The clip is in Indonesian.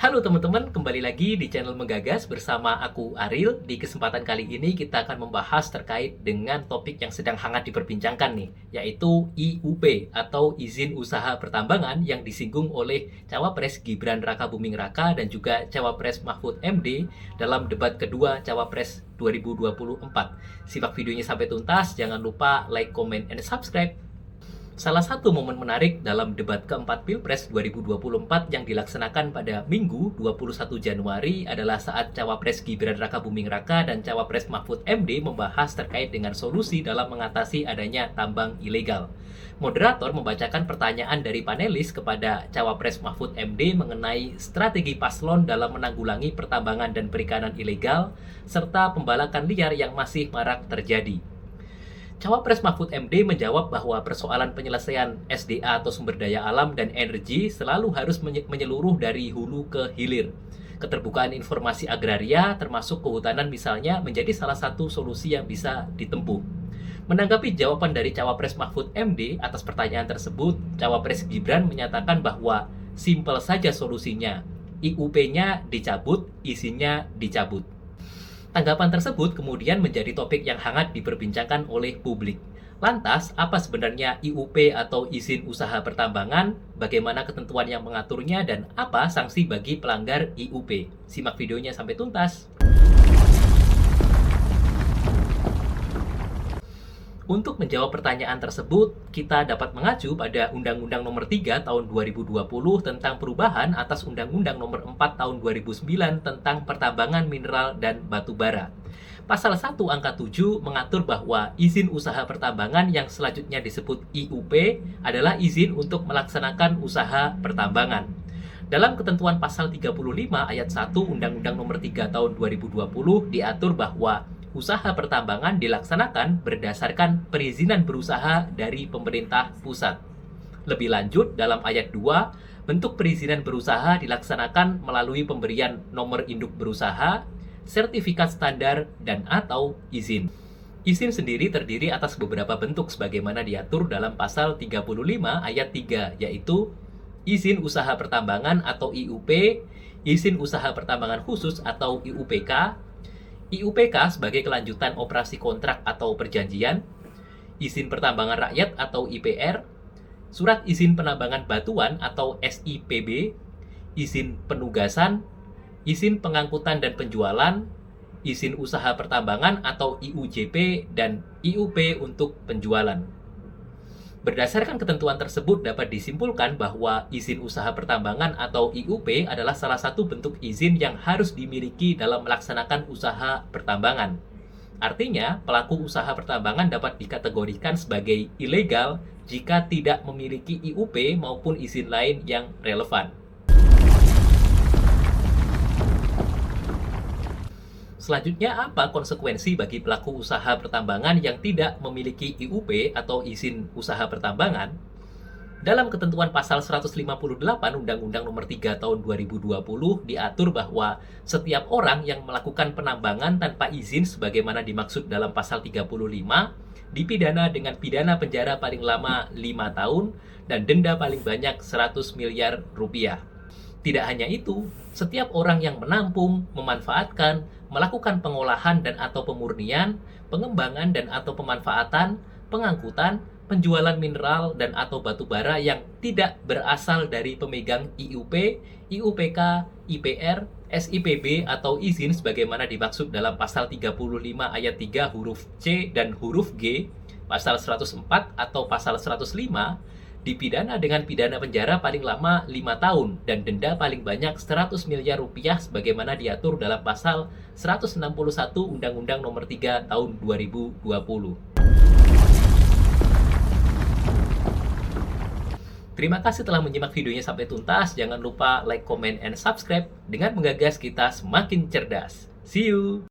Halo teman-teman, kembali lagi di channel Menggagas bersama aku Aril. Di kesempatan kali ini kita akan membahas terkait dengan topik yang sedang hangat diperbincangkan nih, yaitu IUP atau Izin Usaha Pertambangan yang disinggung oleh Cawapres Gibran Rakabuming Raka dan juga Cawapres Mahfud MD dalam debat kedua Cawapres 2024. Simak videonya sampai tuntas, jangan lupa like, comment, and subscribe. Salah satu momen menarik dalam debat keempat Pilpres 2024 yang dilaksanakan pada Minggu 21 Januari adalah saat Cawapres Gibran Rakabuming Raka dan Cawapres Mahfud MD membahas terkait dengan solusi dalam mengatasi adanya tambang ilegal. Moderator membacakan pertanyaan dari panelis kepada Cawapres Mahfud MD mengenai strategi paslon dalam menanggulangi pertambangan dan perikanan ilegal serta pembalakan liar yang masih marak terjadi. Cawapres Mahfud MD menjawab bahwa persoalan penyelesaian SDA atau sumber daya alam dan energi selalu harus menyeluruh dari hulu ke hilir. Keterbukaan informasi agraria termasuk kehutanan misalnya menjadi salah satu solusi yang bisa ditempuh. Menanggapi jawaban dari Cawapres Mahfud MD atas pertanyaan tersebut, Cawapres Gibran menyatakan bahwa simpel saja solusinya. IUP-nya dicabut, isinya dicabut. Tanggapan tersebut kemudian menjadi topik yang hangat diperbincangkan oleh publik. Lantas, apa sebenarnya IUP atau izin usaha pertambangan, bagaimana ketentuan yang mengaturnya, dan apa sanksi bagi pelanggar IUP? Simak videonya sampai tuntas. Untuk menjawab pertanyaan tersebut, kita dapat mengacu pada Undang-Undang Nomor 3 Tahun 2020 tentang perubahan atas Undang-Undang Nomor 4 Tahun 2009 tentang pertambangan mineral dan batu bara. Pasal 1 Angka 7 mengatur bahwa izin usaha pertambangan yang selanjutnya disebut IUP adalah izin untuk melaksanakan usaha pertambangan. Dalam ketentuan pasal 35 ayat 1 Undang-Undang Nomor 3 Tahun 2020 diatur bahwa usaha pertambangan dilaksanakan berdasarkan perizinan berusaha dari pemerintah pusat. Lebih lanjut, dalam ayat 2, bentuk perizinan berusaha dilaksanakan melalui pemberian nomor induk berusaha, sertifikat standar, dan atau izin. Izin sendiri terdiri atas beberapa bentuk sebagaimana diatur dalam pasal 35 ayat 3, yaitu izin usaha pertambangan atau IUP, izin usaha pertambangan khusus atau IUPK, IUPK sebagai kelanjutan operasi kontrak atau perjanjian, izin pertambangan rakyat atau IPR, surat izin penambangan batuan atau SIPB, izin penugasan, izin pengangkutan dan penjualan, izin usaha pertambangan atau IUJP, dan IUP untuk penjualan. Berdasarkan ketentuan tersebut dapat disimpulkan bahwa izin usaha pertambangan atau IUP adalah salah satu bentuk izin yang harus dimiliki dalam melaksanakan usaha pertambangan. Artinya, pelaku usaha pertambangan dapat dikategorikan sebagai ilegal jika tidak memiliki IUP maupun izin lain yang relevan. Selanjutnya, apa konsekuensi bagi pelaku usaha pertambangan yang tidak memiliki IUP atau izin usaha pertambangan? Dalam ketentuan pasal 158 Undang-Undang Nomor 3 Tahun 2020 diatur bahwa setiap orang yang melakukan penambangan tanpa izin sebagaimana dimaksud dalam pasal 35 dipidana dengan pidana penjara paling lama 5 tahun dan denda paling banyak 100 miliar rupiah. Tidak hanya itu, setiap orang yang menampung, memanfaatkan, melakukan pengolahan dan atau pemurnian, pengembangan dan atau pemanfaatan, pengangkutan, penjualan mineral dan atau batu bara yang tidak berasal dari pemegang IUP, IUPK, IPR, SIPB atau izin sebagaimana dimaksud dalam pasal 35 ayat 3 huruf C dan huruf G, pasal 104 atau pasal 105, dipidana dengan pidana penjara paling lama 5 tahun dan denda paling banyak 100 miliar rupiah sebagaimana diatur dalam pasal 161 Undang-Undang Nomor 3 Tahun 2020. Terima kasih telah menyimak videonya sampai tuntas. Jangan lupa like, comment, and subscribe. Dengan menggagas kita semakin cerdas. See you!